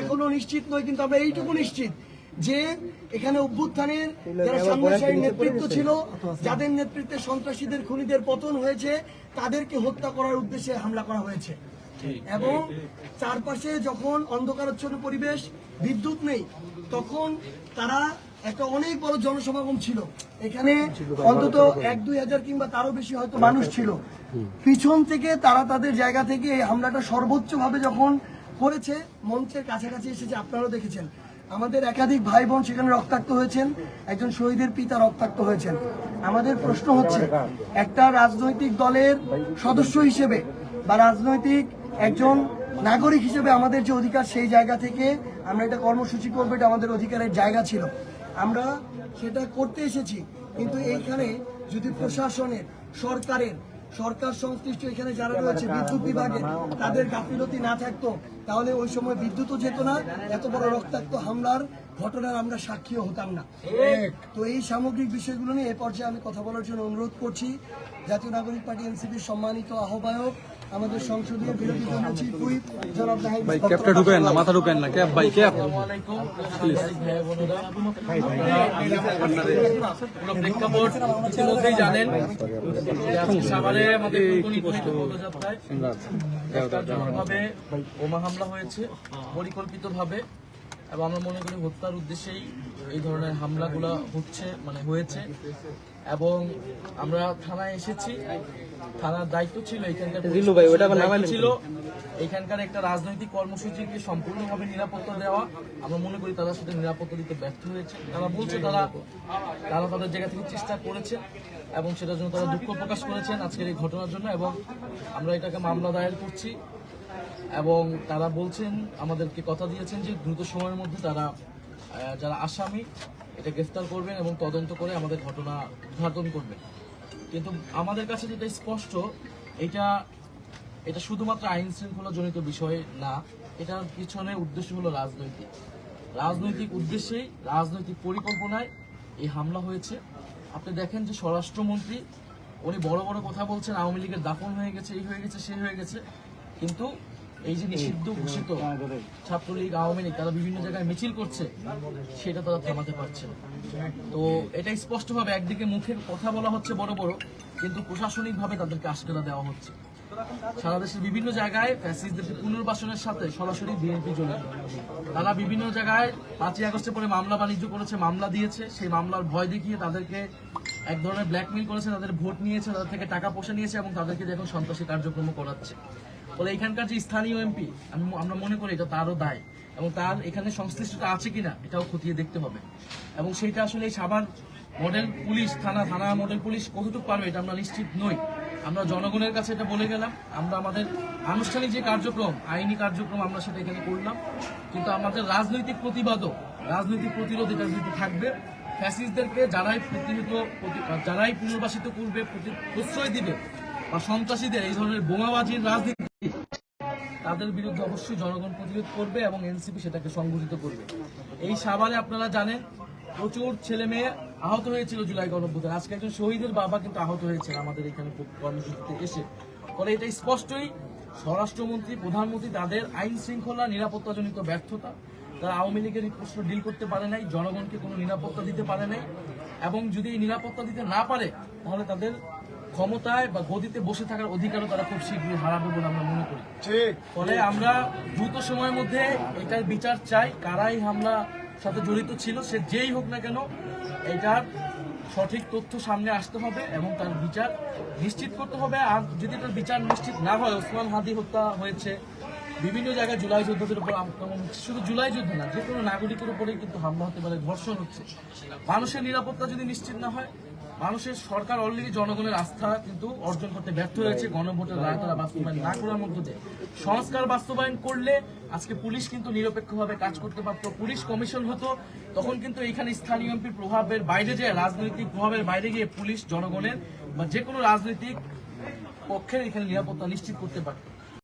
এখনো নিশ্চিত নই, কিন্তু আমরা এইটুকু নিশ্চিত যে এখানে অভ্যুত্থানের যারা সামনের সারির নেতৃত্ব ছিল, যাদের নেতৃত্বে সন্ত্রাসীদের খুনিদের পতন হয়েছে, তাদেরকে হত্যা করার উদ্দেশ্যে হামলা করা হয়েছে। এবং চারপাশে যখন অন্ধকারাচ্ছন্ন পরিবেশ, বিদ্যুৎ নেই, তখন তারা একটা অনেক বড় জনসমাগম ছিল, এখানে অন্তত 1-2 হাজার কিংবা তারও বেশি হয়তো মানুষ ছিল। পিছন থেকে তারা তাদের জায়গা থেকে এই হামলাটা সর্বোচ্চ ভাবে যখন করেছে, মঞ্চের কাছাকাছি এসেছে, আপনারাও দেখেছেন। আমাদের একাধিক ভাই বোন সেখানে রক্তাক্ত হয়েছেন, একজন শহীদের পিতা রক্তাক্ত হয়েছেন। আমাদের প্রশ্ন হচ্ছে, একটা রাজনৈতিক দলের সদস্য হিসেবে বা রাজনৈতিক একজন নাগরিক হিসেবে আমাদের যে অধিকার, সেই জায়গা থেকে আমরা এটা কর্মসূচি করবো, এটা আমাদের অধিকারের জায়গা ছিল, আমরা সেটা করতে এসেছি। কিন্তু এইখানে যদি প্রশাসনের, সরকার সংশ্লিষ্ট এখানে যারা রয়েছে বিদ্যুৎ বিভাগে, তাদের গাফিলতি না থাকতো, তাহলে ওই সময় বিদ্যুৎও যেত না, এত বড় রক্তাক্ত হামলার ঘটনার আমরা সাক্ষীও হতাম না। তো এই সামগ্রিক বিষয়গুলো নিয়ে এ পর্যায়ে আমি কথা বলার জন্য অনুরোধ করছি জাতীয় নাগরিক পার্টি এনসিপির সম্মানিত আহ্বায়ক, আমাদের সংসদীয় বিরোধী দলীয় চিফ হুইপ জনাব নাহিদ। ভাই ক্যাপটা ঢুকেন না, মাথা ঢুকেন না, ক্যাপ ভাই ক্যাপ। প্রেক্ষাপট ইতিমধ্যেই জানেন, সাভারে আমাদের পদযাত্রায় জনভাবে বোমা হামলা হয়েছে পরিকল্পিতভাবে, এবং আমরা মনে করি হত্যার উদ্দেশ্যেই এই ধরনের হামলাগুলো হয়েছে। এবং আমরা থানায় এসেছি, থানার দায়িত্ব ছিল এখানকার একটা রাজনৈতিক কর্মসূচিকে সম্পূর্ণভাবে নিরাপত্তা দেওয়া। আমরা মনে করি তারা সেটা নিরাপত্তা দিতে ব্যর্থ হয়েছে। তারা বলছে তারা তাদের জায়গা থেকে চেষ্টা করেছে এবং সেটার জন্য তারা দুঃখ প্রকাশ করেছেন আজকের এই ঘটনার জন্য, এবং আমরা এটাকে মামলা দায়ের করছি। এবং তারা বলছেন, আমাদেরকে কথা দিয়েছেন যে দ্রুত সময়ের মধ্যে তারা যারা আসামি এটা গ্রেফতার করবেন এবং তদন্ত করে আমাদের ঘটনা উদ্ঘাটন করবেন। কিন্তু আমাদের কাছে যেটা স্পষ্ট, এটা শুধুমাত্র আইন শৃঙ্খলা জনিত বিষয় না, এটার পিছনে উদ্দেশ্য হলো রাজনৈতিক উদ্দেশ্যেই, রাজনৈতিক পরিকল্পনায় এই হামলা হয়েছে। আপনি দেখেন যে স্বরাষ্ট্রমন্ত্রী উনি বড় বড় কথা বলছেন, আওয়ামী লীগের দাফন হয়ে গেছে, এই হয়ে গেছে, সে হয়ে গেছে, কিন্তু এই যে নিষিদ্ধ ঘোষিত ছাত্রলীগ, আওয়ামী লীগ, তারা বিভিন্ন জায়গায় মিছিল করছে, সেটা তারা থামাতে পারছে না। তো এটা স্পষ্টভাবে একদিকে মুখের কথা বলা হচ্ছে বড় বড়, কিন্তু প্রশাসনিকভাবে তাদেরকে আশকারা দেওয়া হচ্ছে। সারা দেশের বিভিন্ন জায়গায় ফ্যাসিস্টদের পুনর্বাসনের সাথে সরাসরি বিএনপি জড়িত। তারা বিভিন্ন জায়গায় 5ই আগস্টের পরে মামলা বাণিজ্য করেছে, মামলা দিয়েছে, সেই মামলার ভয় দেখিয়ে তাদেরকে এক ধরনের ব্ল্যাকমেইল করেছে, তাদের ভোট নিয়েছে, তাদের থেকে টাকা পয়সা নিয়েছে এবং তাদেরকে এখন সন্ত্রাসী কার্যক্রম করাচ্ছে। ফলে এখানকার যে স্থানীয় এমপি, আমরা মনে করি এটা তারও দায়, এবং তার এখানে সংশ্লিষ্টতা আছে কিনা এটাও খতিয়ে দেখতে হবে। এবং সেইটা আসলে এই সাভার মডেল পুলিশ থানা মডেল পুলিশ কতটুকু পারবে এটা আমরা নিশ্চিত নই। আমরা জনগণের কাছে এটা বলে গেলাম, আমরা আমাদের আনুষ্ঠানিক যে কার্যক্রম, আইনি কার্যক্রম, আমরা সেটা এখানে করলাম, কিন্তু আমাদের রাজনৈতিক প্রতিরোধ এটার বিরুদ্ধে থাকবে। ফ্যাসিস্টদেরকে যারাই পুনর্বাসিত করবে, প্রশ্রয় দিবে, বা সন্ত্রাসীদের এই ধরনের বোমাবাজির রাজনীতি, তাদের বিরুদ্ধে অবশ্যই জনগণ প্রতিরোধ করবে এবং এনসিপি সেটাকে সংগঠিত করবে। এই সাভারে আপনারা জানেন প্রচুর ছেলে মেয়ে আহত হয়েছিল জুলাই গণঅভ্যুত্থানে। আজকে একজন শহীদের বাবা কিন্তু আহত হয়েছেন আমাদের এখানে কর্মসূচিতে এসে। ফলে এটা স্পষ্টই স্বরাষ্ট্রমন্ত্রী, প্রধানমন্ত্রী, তাদের আইন শৃঙ্খলা নিরাপত্তাজনিত ব্যর্থতা, তারা আওয়ামী লীগের এই প্রশ্ন ডিল করতে পারে নাই, জনগণকে কোনো নিরাপত্তা দিতে পারে নাই, এবং যদি এই নিরাপত্তা দিতে না পারে তাহলে তাদের ক্ষমতায় বা গদিতে বসে থাকার অধিকারও তারা খুব শীঘ্রই হারাবে বলে আমরা মনে করি। ফলে আমরা দ্রুত সময়ের মধ্যে এটার বিচার চাই, কারাই হামলা সাথে জড়িত ছিল, সে যেই হোক না কেন, এটার সঠিক তথ্য সামনে আসতে হবে এবং তার বিচার নিশ্চিত করতে হবে। আর যদি তার বিচার নিশ্চিত না হয়, ওসমান হাদি হত্যা হয়েছে, বিভিন্ন জায়গায় জুলাই যোদ্ধাদের উপর আক্রমণ হচ্ছে, শুধু জুলাই যোদ্ধা না, যে কোনো নাগরিকের উপরেই কিন্তু হামলা হতে পারে, ধর্ষণ হচ্ছে। মানুষের নিরাপত্তা যদি নিশ্চিত না হয়, মানুষের সরকার অলরেডি জনগণের আস্থা কিন্তু অর্জন করতে ব্যর্থ হয়েছে গণভোটের রায় তারা বাস্তবায়ন না করার মধ্য দিয়ে। সংস্কার বাস্তবায়ন করলে আজকে পুলিশ কিন্তু নিরপেক্ষভাবে কাজ করতে পারতো, পুলিশ কমিশন হতো, তখন কিন্তু এখানে স্থানীয় এমপির প্রভাবের বাইরে যায়, রাজনৈতিক প্রভাবের বাইরে গিয়ে পুলিশ জনগণের বা যে কোনো রাজনৈতিক পক্ষের এখানে নিরাপত্তা নিশ্চিত করতে পারত।